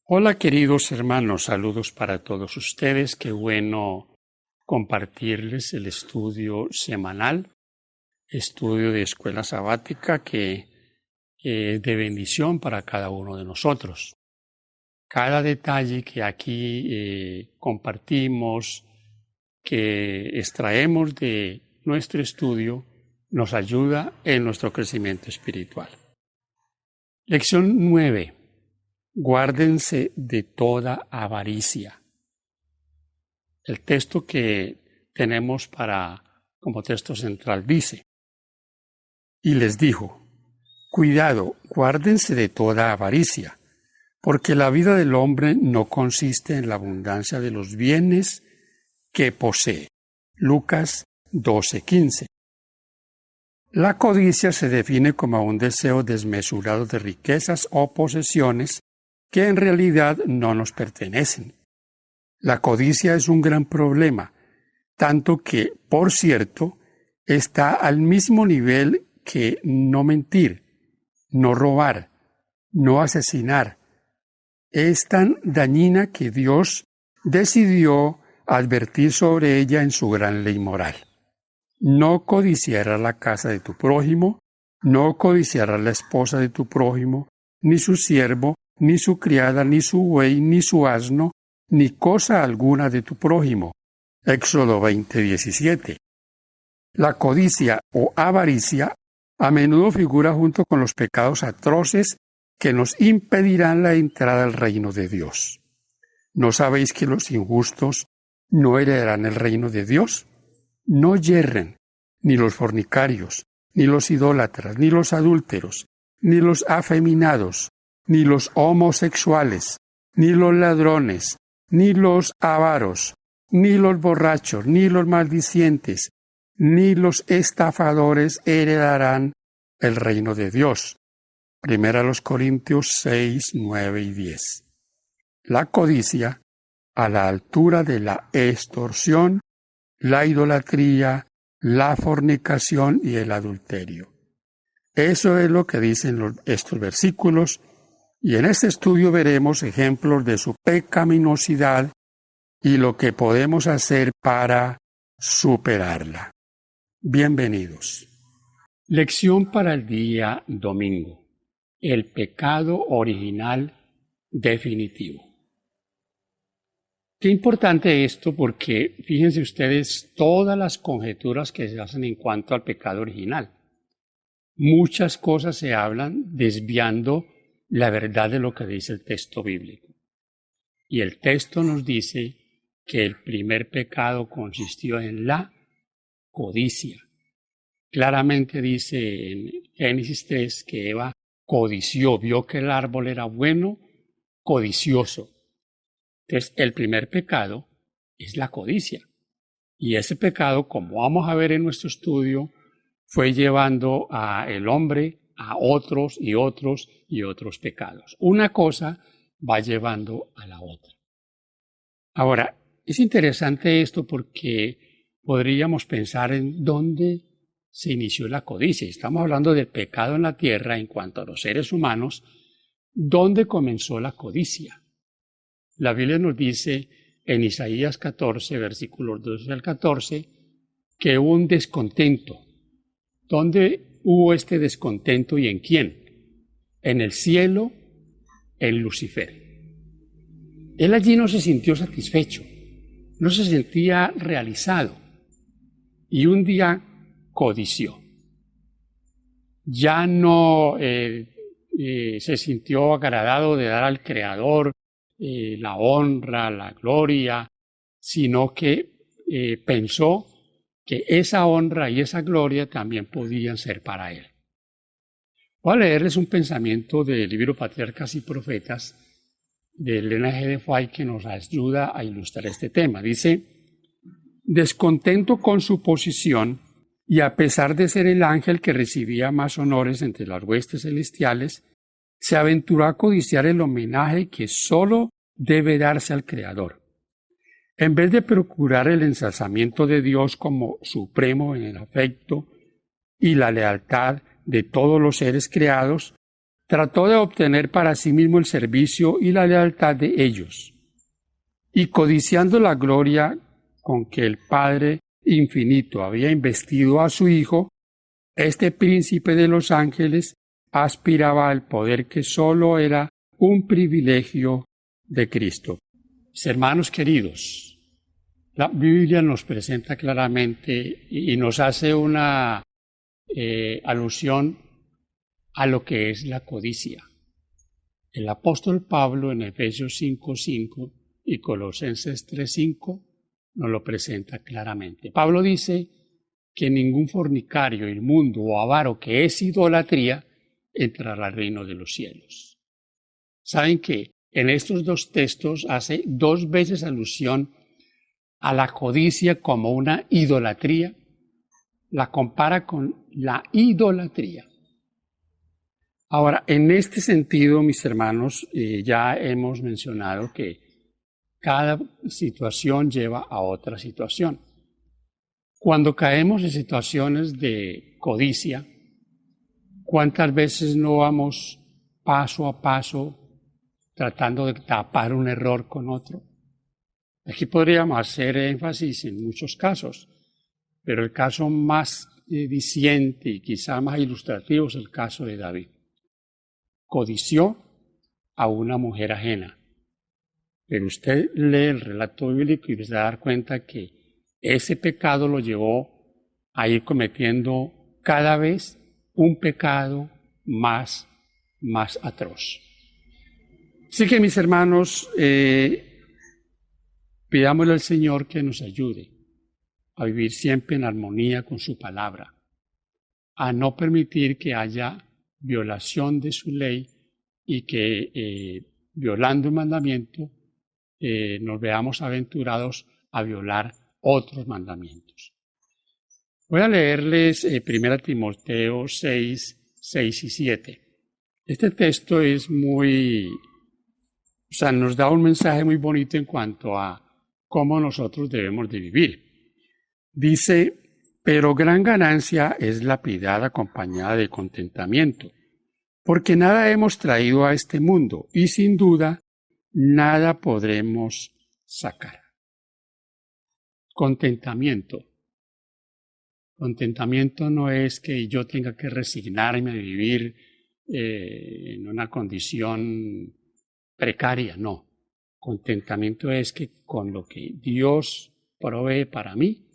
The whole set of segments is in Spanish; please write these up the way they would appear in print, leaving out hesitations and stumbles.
Hola queridos hermanos, saludos para todos ustedes. Qué bueno compartirles el estudio semanal, estudio de escuela sabática que es de bendición para cada uno de nosotros. Cada detalle que aquí compartimos, que extraemos de nuestro estudio, nos ayuda en nuestro crecimiento espiritual. Lección 9. Guárdense de toda avaricia. El texto que tenemos como texto central dice: y les dijo, cuidado, guárdense de toda avaricia, porque la vida del hombre no consiste en la abundancia de los bienes que posee. Lucas 12:15. La codicia se define como un deseo desmesurado de riquezas o posesiones que en realidad no nos pertenecen. La codicia es un gran problema, tanto que, por cierto, está al mismo nivel que no mentir, no robar, no asesinar. Es tan dañina que Dios decidió advertir sobre ella en su gran ley moral. No codiciarás la casa de tu prójimo, no codiciarás la esposa de tu prójimo, ni su siervo, ni su criada, ni su buey, ni su asno, ni cosa alguna de tu prójimo. Éxodo 20:17. La codicia o avaricia a menudo figura junto con los pecados atroces que nos impedirán la entrada al reino de Dios. ¿No sabéis que los injustos no heredarán el reino de Dios? No yerren, ni los fornicarios, ni los idólatras, ni los adúlteros, ni los afeminados, ni los homosexuales, ni los ladrones, ni los avaros, ni los borrachos, ni los maldicientes, ni los estafadores heredarán el reino de Dios. 1 Corintios 6, 9 y 10. La codicia, a la altura de la extorsión, la idolatría, la fornicación y el adulterio. Eso es lo que dicen estos versículos, y en este estudio veremos ejemplos de su pecaminosidad y lo que podemos hacer para superarla. Bienvenidos. Lección para el día domingo. El pecado original definitivo. Qué importante esto, porque fíjense ustedes todas las conjeturas que se hacen en cuanto al pecado original. Muchas cosas se hablan desviando la verdad de lo que dice el texto bíblico. Y el texto nos dice que el primer pecado consistió en la codicia. Claramente dice en Génesis 3 que Eva codició, vio que el árbol era bueno, codicioso. Entonces, el primer pecado es la codicia. Y ese pecado, como vamos a ver en nuestro estudio, fue llevando al hombre a otros y otros y otros pecados. Una cosa va llevando a la otra. Ahora, es interesante esto porque podríamos pensar en dónde se inició la codicia. Estamos hablando del pecado en la tierra en cuanto a los seres humanos. ¿Dónde comenzó la codicia? La Biblia nos dice en Isaías 14, versículos 12 al 14, que hubo un descontento. ¿Dónde hubo este descontento y en quién? En el cielo, en Lucifer. Él allí no se sintió satisfecho, no se sentía realizado y un día codició. Ya no se sintió agradado de dar al Creador la honra, la gloria, sino que pensó que esa honra y esa gloria también podían ser para él. Voy a leerles un pensamiento del libro Patriarcas y Profetas de Elena G. de Fay que nos ayuda a ilustrar este tema. Dice: descontento con su posición y a pesar de ser el ángel que recibía más honores entre las huestes celestiales, se aventuró a codiciar el homenaje que sólo debe darse al Creador. En vez de procurar el ensalzamiento de Dios como supremo en el afecto y la lealtad de todos los seres creados, trató de obtener para sí mismo el servicio y la lealtad de ellos, y codiciando la gloria con que el Padre Infinito había investido a su Hijo, este príncipe de los ángeles aspiraba al poder que sólo era un privilegio de Cristo. Mis hermanos queridos, la Biblia nos presenta claramente y nos hace una alusión a lo que es la codicia. El apóstol Pablo en Efesios 5:5 y Colosenses 3:5 nos lo presenta claramente. Pablo dice que ningún fornicario, inmundo o avaro, que es idolatría, entrará al reino de los cielos. ¿Saben que en estos dos textos hace 2 veces alusión a la codicia como una idolatría? La compara con la idolatría. Ahora, en este sentido, mis hermanos, ya hemos mencionado que cada situación lleva a otra situación. Cuando caemos en situaciones de codicia, ¿cuántas veces no vamos paso a paso tratando de tapar un error con otro? Aquí podríamos hacer énfasis en muchos casos, pero el caso más diciente y quizá más ilustrativo es el caso de David. Codició a una mujer ajena. Pero usted lee el relato bíblico y se va a dar cuenta que ese pecado lo llevó a ir cometiendo cada vez un pecado más atroz. Así que, mis hermanos, pidámosle al Señor que nos ayude a vivir siempre en armonía con su palabra, a no permitir que haya violación de su ley y que violando el mandamiento nos veamos aventurados a violar otros mandamientos. Voy a leerles 1 Timoteo 6, 6 y 7. Este texto es nos da un mensaje muy bonito en cuanto a cómo nosotros debemos de vivir. Dice, pero gran ganancia es la piedad acompañada de contentamiento, porque nada hemos traído a este mundo y sin duda nada podremos sacar. Contentamiento. Contentamiento no es que yo tenga que resignarme a vivir en una condición precaria, no. Contentamiento es que con lo que Dios provee para mí,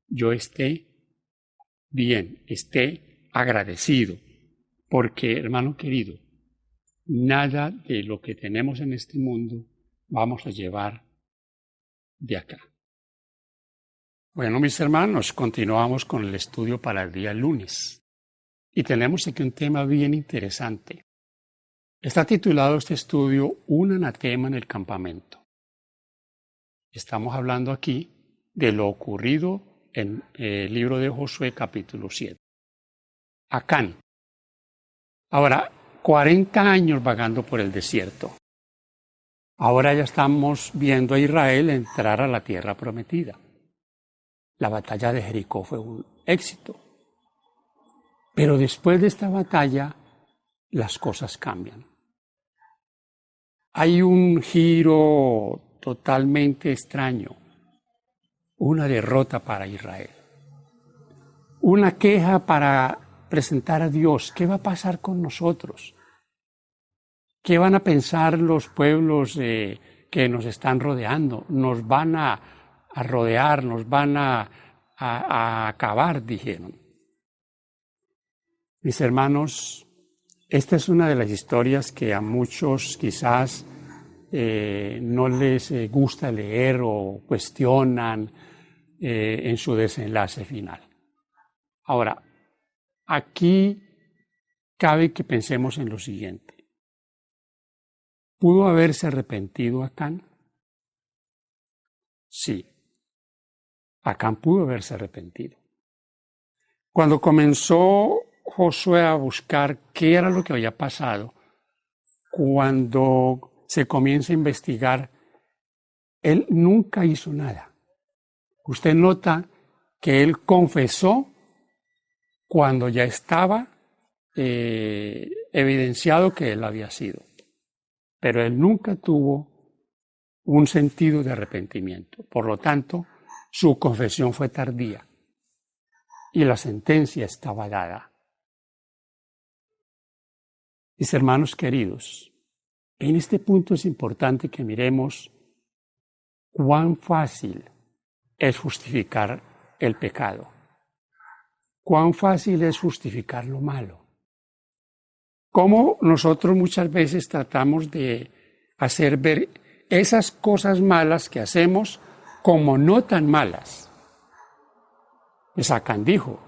yo esté bien, esté agradecido, porque, hermano querido, nada de lo que tenemos en este mundo vamos a llevar de acá. Bueno, mis hermanos, continuamos con el estudio para el día lunes. Y tenemos aquí un tema bien interesante. Está titulado este estudio Un anatema en el campamento. Estamos hablando aquí de lo ocurrido en el libro de Josué capítulo 7. Acán. Ahora, 40 años vagando por el desierto. Ahora ya estamos viendo a Israel entrar a la tierra prometida. La batalla de Jericó fue un éxito. Pero después de esta batalla, las cosas cambian. Hay un giro totalmente extraño. Una derrota para Israel. Una queja para presentar a Dios. ¿Qué va a pasar con nosotros? ¿Qué van a pensar los pueblos que nos están rodeando? Nos van a rodear, nos van a acabar, dijeron. Mis hermanos, esta es una de las historias que a muchos quizás no les gusta leer o cuestionan en su desenlace final. Ahora, aquí cabe que pensemos en lo siguiente. ¿Pudo haberse arrepentido Acán? Sí, Acán pudo haberse arrepentido. Cuando comenzó Josué a buscar qué era lo que había pasado, cuando se comienza a investigar, él nunca hizo nada. Usted nota que él confesó cuando ya estaba evidenciado que él había sido. Pero él nunca tuvo un sentido de arrepentimiento. Por lo tanto, su confesión fue tardía y la sentencia estaba dada. Mis hermanos queridos, en este punto es importante que miremos cuán fácil es justificar el pecado, cuán fácil es justificar lo malo. Cómo nosotros muchas veces tratamos de hacer ver esas cosas malas que hacemos como no tan malas. Sacan dijo,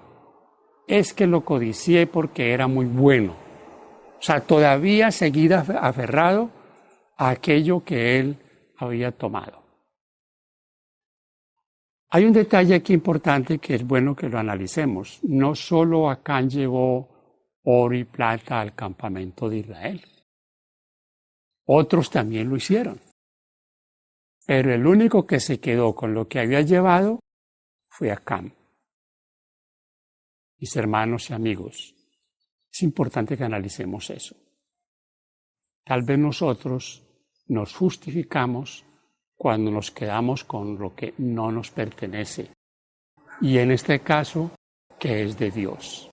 es que lo codicié porque era muy bueno. O sea, todavía seguía aferrado a aquello que él había tomado. Hay un detalle aquí importante que es bueno que lo analicemos. No solo Acán llevó oro y plata al campamento de Israel. Otros también lo hicieron. Pero el único que se quedó con lo que había llevado fue Acán. Mis hermanos y amigos, es importante que analicemos eso. Tal vez nosotros nos justificamos cuando nos quedamos con lo que no nos pertenece. Y en este caso, que es de Dios.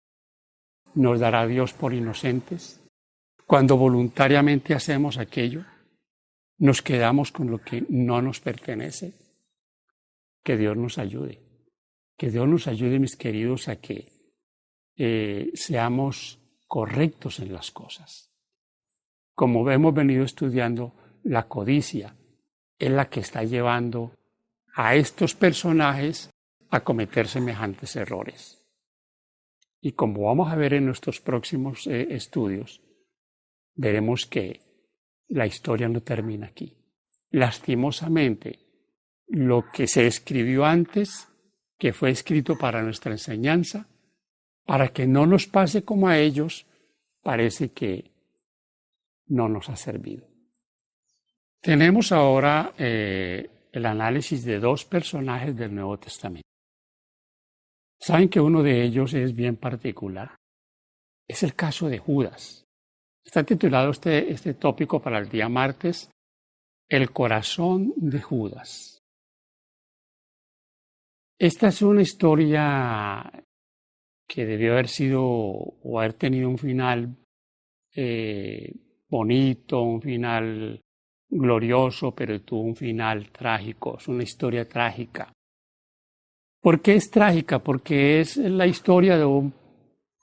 ¿Nos dará Dios por inocentes? Cuando voluntariamente hacemos aquello, nos quedamos con lo que no nos pertenece. Que Dios nos ayude. Que Dios nos ayude, mis queridos, a que seamos correctos en las cosas. Como hemos venido estudiando, la codicia es la que está llevando a estos personajes a cometer semejantes errores. Y como vamos a ver en nuestros próximos estudios, veremos que la historia no termina aquí. Lastimosamente, lo que se escribió antes, que fue escrito para nuestra enseñanza, para que no nos pase como a ellos, parece que no nos ha servido. Tenemos ahora el análisis de dos personajes del Nuevo Testamento. Saben que uno de ellos es bien particular. Es el caso de Judas. Está titulado este tópico para el día martes, El corazón de Judas. Esta es una historia que debió haber sido o haber tenido un final bonito, un final glorioso, pero tuvo un final trágico. Es una historia trágica. ¿Por qué es trágica? Porque es la historia de un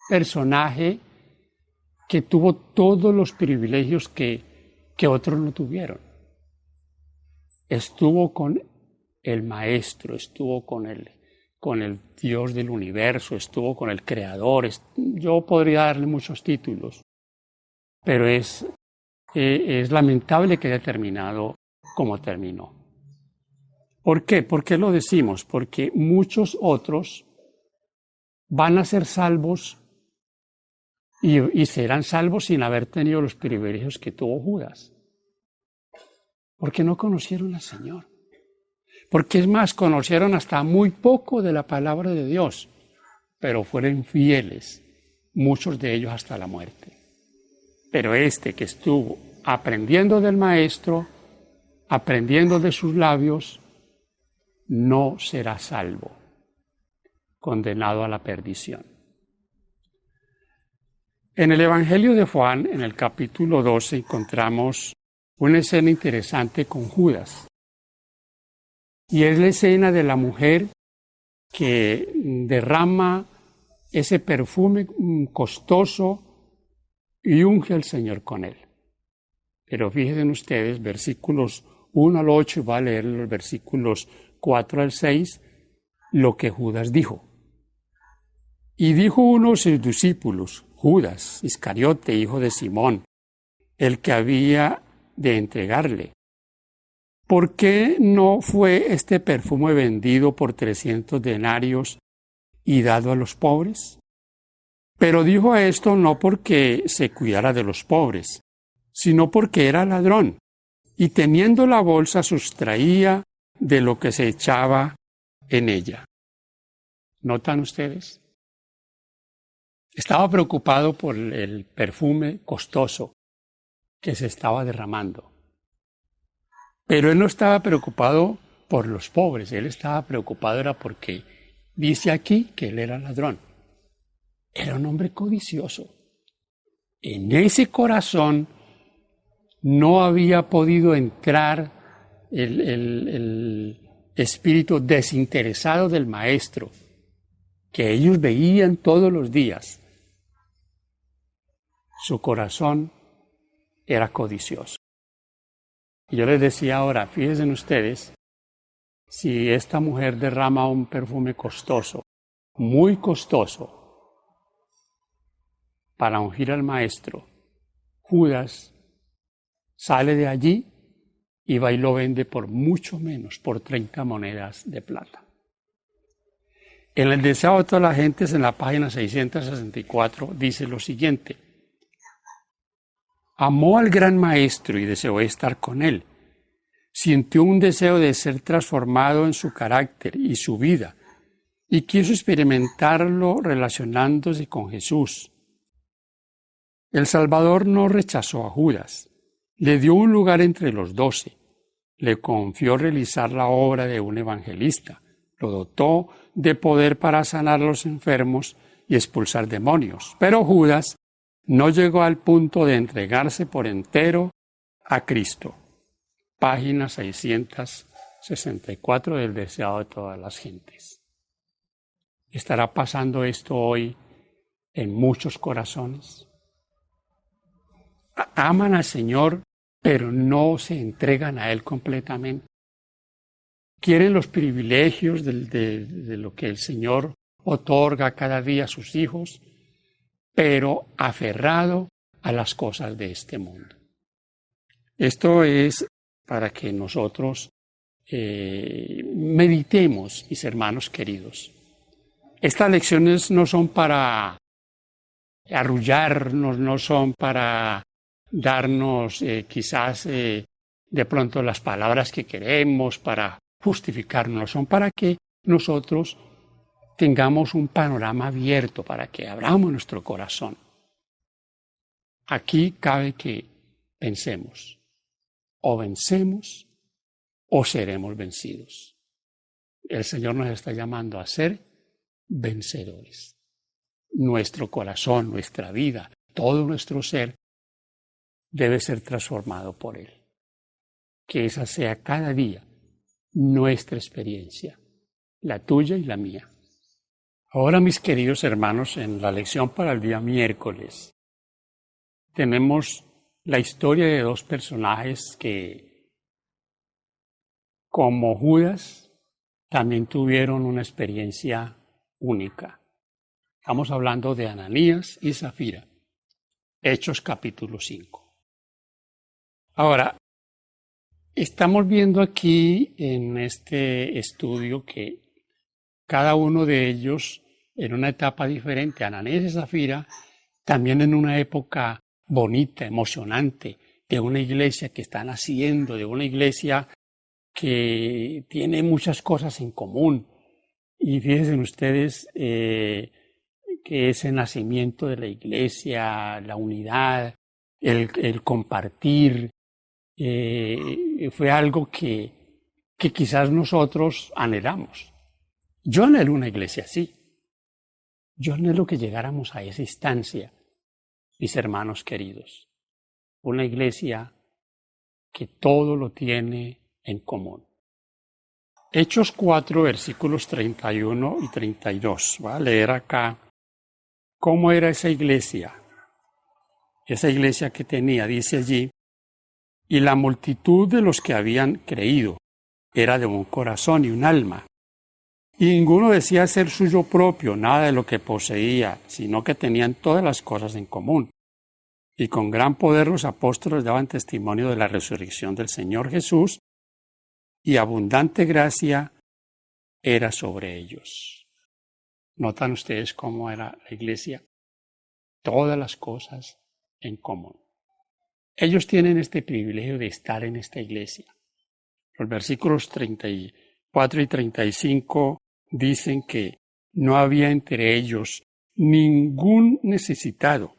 personaje que tuvo todos los privilegios que otros no tuvieron. Estuvo con el Maestro, estuvo con el Dios del universo, estuvo con el Creador. Yo podría darle muchos títulos, pero es lamentable que haya terminado como terminó. ¿Por qué? ¿Por qué lo decimos? Porque muchos otros van a ser salvos y serán salvos sin haber tenido los privilegios que tuvo Judas. Porque no conocieron al Señor. Porque es más, conocieron hasta muy poco de la palabra de Dios, pero fueron fieles, muchos de ellos hasta la muerte. Pero este que estuvo aprendiendo del Maestro, aprendiendo de sus labios, no será salvo, condenado a la perdición. En el Evangelio de Juan, en el capítulo 12, encontramos una escena interesante con Judas. Y es la escena de la mujer que derrama ese perfume costoso y unge al Señor con él. Pero fíjense ustedes, versículos 1 al 8, va a leer los versículos 4 al 6, lo que Judas dijo. Y dijo uno de sus discípulos, Judas Iscariote, hijo de Simón, el que había de entregarle. ¿Por qué no fue este perfume vendido por 300 denarios y dado a los pobres? Pero dijo esto no porque se cuidara de los pobres, sino porque era ladrón, y teniendo la bolsa sustraía de lo que se echaba en ella. ¿Notan ustedes? Estaba preocupado por el perfume costoso que se estaba derramando. Pero él no estaba preocupado por los pobres, él estaba preocupado era porque dice aquí que él era ladrón. Era un hombre codicioso. En ese corazón no había podido entrar el espíritu desinteresado del maestro, que ellos veían todos los días. Su corazón era codicioso. Y yo les decía ahora, fíjense ustedes, si esta mujer derrama un perfume costoso, muy costoso, para ungir al maestro, Judas sale de allí y va y lo vende por mucho menos, por 30 monedas de plata. En el Deseo de todas las gentes, en la página 664, dice lo siguiente: amó al gran maestro y deseó estar con él. Sintió un deseo de ser transformado en su carácter y su vida, y quiso experimentarlo relacionándose con Jesús. El Salvador no rechazó a Judas, le dio un lugar entre los 12, le confió realizar la obra de un evangelista, lo dotó de poder para sanar a los enfermos y expulsar demonios. Pero Judas no llegó al punto de entregarse por entero a Cristo. Página 664 del Deseado de todas las gentes. ¿Estará pasando esto hoy en muchos corazones? Aman al Señor, pero no se entregan a Él completamente. Quieren los privilegios de lo que el Señor otorga cada día a sus hijos, pero aferrado a las cosas de este mundo. Esto es para que nosotros meditemos, mis hermanos queridos. Estas lecciones no son para arrullarnos, no son para darnos quizás de pronto las palabras que queremos, para justificarnos, son para que nosotros tengamos un panorama abierto, para que abramos nuestro corazón. Aquí cabe que pensemos, o vencemos o seremos vencidos. El Señor nos está llamando a ser vencedores. Nuestro corazón, nuestra vida, todo nuestro ser debe ser transformado por Él. Que esa sea cada día nuestra experiencia, la tuya y la mía. Ahora, mis queridos hermanos, en la lección para el día miércoles, tenemos la historia de dos personajes que, como Judas, también tuvieron una experiencia única. Estamos hablando de Ananías y Zafira, Hechos capítulo 5. Ahora, estamos viendo aquí en este estudio que cada uno de ellos en una etapa diferente, Ananías y Zafira, también en una época bonita, emocionante, de una iglesia que está naciendo, de una iglesia que tiene muchas cosas en común. Y fíjense ustedes que ese nacimiento de la iglesia, la unidad, el compartir, fue algo que quizás nosotros anhelamos. Yo anhelo una iglesia así. Yo anhelo que llegáramos a esa instancia, mis hermanos queridos. Una iglesia que todo lo tiene en común. Hechos 4, versículos 31 y 32. Voy a leer acá cómo era esa iglesia. Esa iglesia que tenía, dice allí: y la multitud de los que habían creído era de un corazón y un alma. Y ninguno decía ser suyo propio nada de lo que poseía, sino que tenían todas las cosas en común. Y con gran poder los apóstoles daban testimonio de la resurrección del Señor Jesús, y abundante gracia era sobre ellos. ¿Notan ustedes cómo era la iglesia? Todas las cosas en común. Ellos tienen este privilegio de estar en esta iglesia. Los versículos 34 y 35 dicen que no había entre ellos ningún necesitado,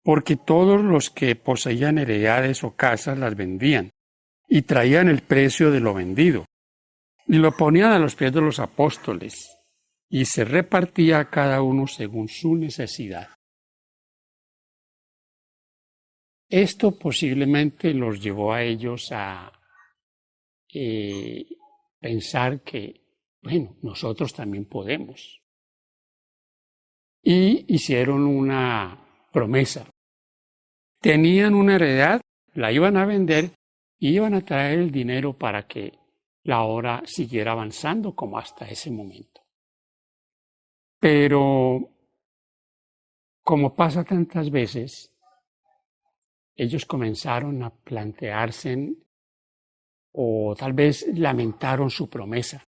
porque todos los que poseían heredades o casas las vendían y traían el precio de lo vendido y lo ponían a los pies de los apóstoles y se repartía a cada uno según su necesidad. Esto posiblemente los llevó a ellos a pensar que, bueno, nosotros también podemos. Y hicieron una promesa. Tenían una heredad, la iban a vender y iban a traer el dinero para que la obra siguiera avanzando como hasta ese momento. Pero, como pasa tantas veces, ellos comenzaron a plantearse o tal vez lamentaron su promesa,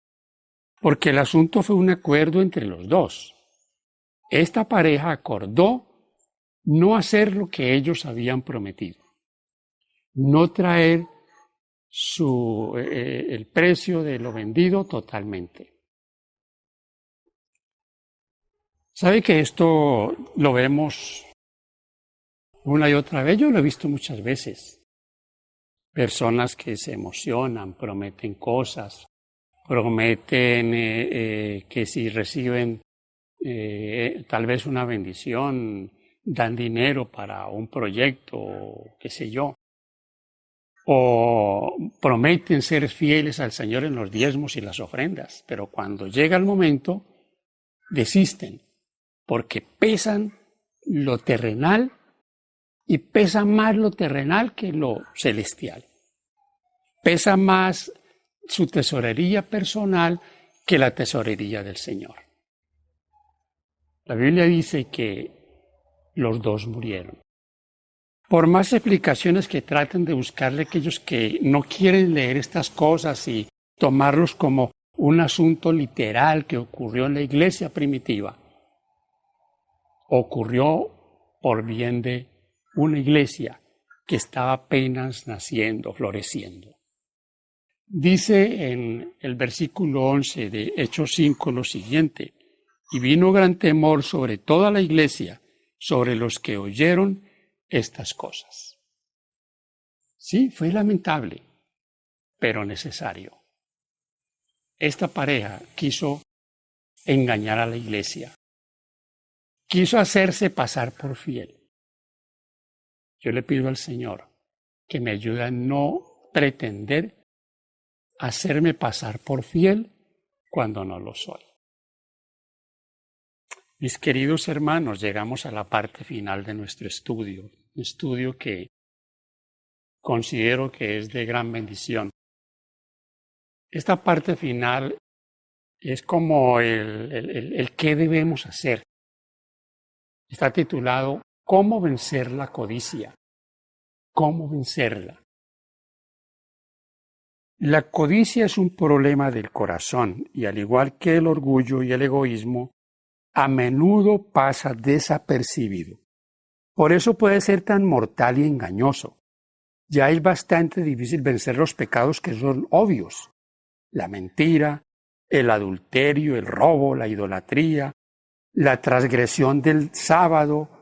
porque el asunto fue un acuerdo entre los dos. Esta pareja acordó no hacer lo que ellos habían prometido, no traer el precio de lo vendido totalmente. ¿Sabe que esto lo vemos una y otra vez? Yo lo he visto muchas veces. Personas que se emocionan, prometen cosas, prometen que si reciben tal vez una bendición, dan dinero para un proyecto, qué sé yo, o prometen ser fieles al Señor en los diezmos y las ofrendas, pero cuando llega el momento, desisten, porque pesan lo terrenal y pesa más lo terrenal que lo celestial. Pesa más su tesorería personal que la tesorería del Señor. La Biblia dice que los dos murieron. Por más explicaciones que traten de buscarle aquellos que no quieren leer estas cosas y tomarlos como un asunto literal que ocurrió en la iglesia primitiva, ocurrió por bien de una iglesia que estaba apenas naciendo, floreciendo. Dice en el versículo 11 de Hechos 5 lo siguiente: y vino gran temor sobre toda la iglesia, sobre los que oyeron estas cosas. Sí, fue lamentable, pero necesario. Esta pareja quiso engañar a la iglesia, quiso hacerse pasar por fiel. Yo le pido al Señor que me ayude a no pretender hacerme pasar por fiel cuando no lo soy. Mis queridos hermanos, llegamos a la parte final de nuestro estudio, un estudio que considero que es de gran bendición. Esta parte final es como el qué debemos hacer. Está titulado ¿Cómo vencer la codicia? ¿Cómo vencerla? La codicia es un problema del corazón y al igual que el orgullo y el egoísmo, a menudo pasa desapercibido. Por eso puede ser tan mortal y engañoso. Ya es bastante difícil vencer los pecados que son obvios: la mentira, el adulterio, el robo, la idolatría, la transgresión del sábado.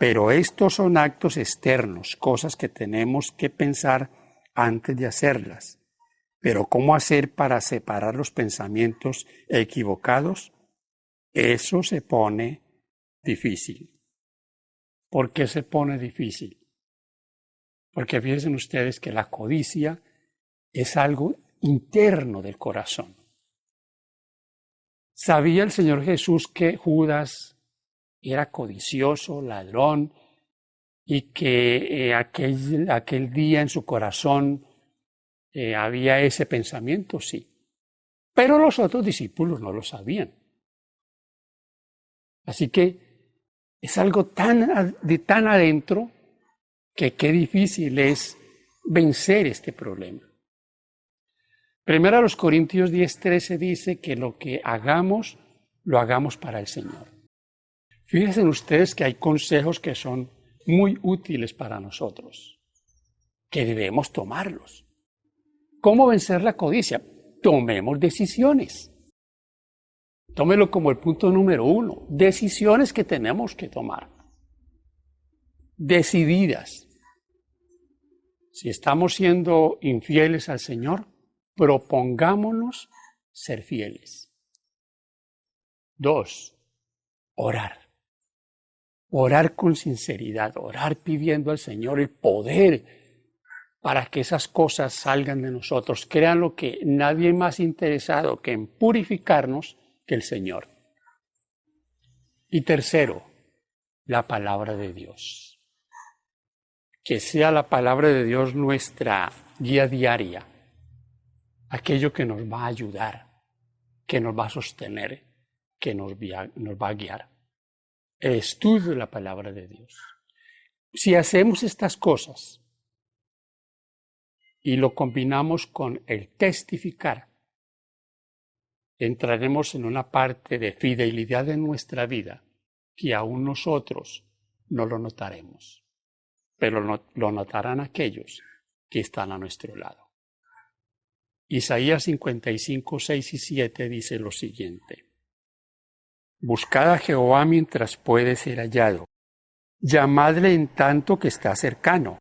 Pero estos son actos externos, cosas que tenemos que pensar antes de hacerlas. Pero ¿cómo hacer para separar los pensamientos equivocados? Eso se pone difícil. ¿Por qué se pone difícil? Porque fíjense ustedes que la codicia es algo interno del corazón. ¿Sabía el Señor Jesús que Judas era codicioso, ladrón, y que aquel día en su corazón había ese pensamiento? Sí. Pero los otros discípulos no lo sabían. Así que es algo tan adentro que qué difícil es vencer este problema. Primero a los Corintios 10:13 dice que lo que hagamos, lo hagamos para el Señor. Fíjense ustedes que hay consejos que son muy útiles para nosotros, que debemos tomarlos. ¿Cómo vencer la codicia? Tomemos decisiones. Tómelo como el punto número 1. Decisiones que tenemos que tomar. Decididas. Si estamos siendo infieles al Señor, propongámonos ser fieles. 2. Orar. Orar con sinceridad, orar pidiendo al Señor el poder para que esas cosas salgan de nosotros. Créanlo que nadie más interesado que en purificarnos que el Señor. Y tercero, la palabra de Dios. Que sea la palabra de Dios nuestra guía diaria, aquello que nos va a ayudar, que nos va a sostener, que nos va a guiar. El estudio de la palabra de Dios. Si hacemos estas cosas y lo combinamos con el testificar, entraremos en una parte de fidelidad en nuestra vida que aún nosotros no lo notaremos, pero lo notarán aquellos que están a nuestro lado. Isaías 55, 6 y 7 dice lo siguiente: Buscad a Jehová mientras puede ser hallado, llamadle en tanto que está cercano.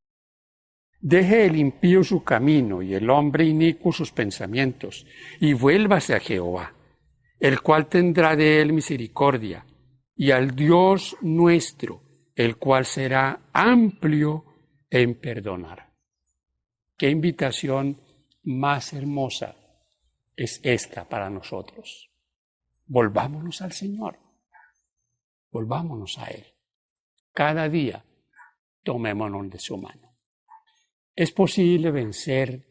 Deje el impío su camino y el hombre inicuo sus pensamientos, y vuélvase a Jehová, el cual tendrá de él misericordia, y al Dios nuestro, el cual será amplio en perdonar. Qué invitación más hermosa es esta para nosotros. Volvámonos al Señor, volvámonos a Él. Cada día tomémonos de su mano. ¿Es posible vencer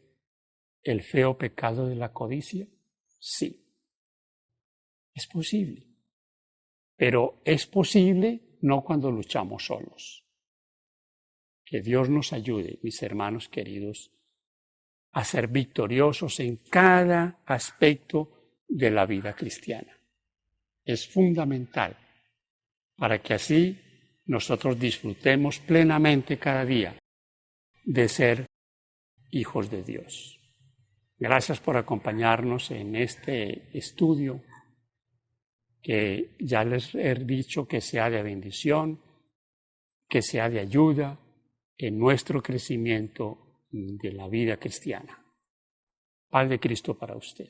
el feo pecado de la codicia? Sí, es posible. Pero es posible no cuando luchamos solos. Que Dios nos ayude, mis hermanos queridos, a ser victoriosos en cada aspecto de la vida cristiana. Es fundamental para que así nosotros disfrutemos plenamente cada día de ser hijos de Dios. Gracias por acompañarnos en este estudio que ya les he dicho que sea de bendición, que sea de ayuda en nuestro crecimiento de la vida cristiana. Paz de Cristo para usted.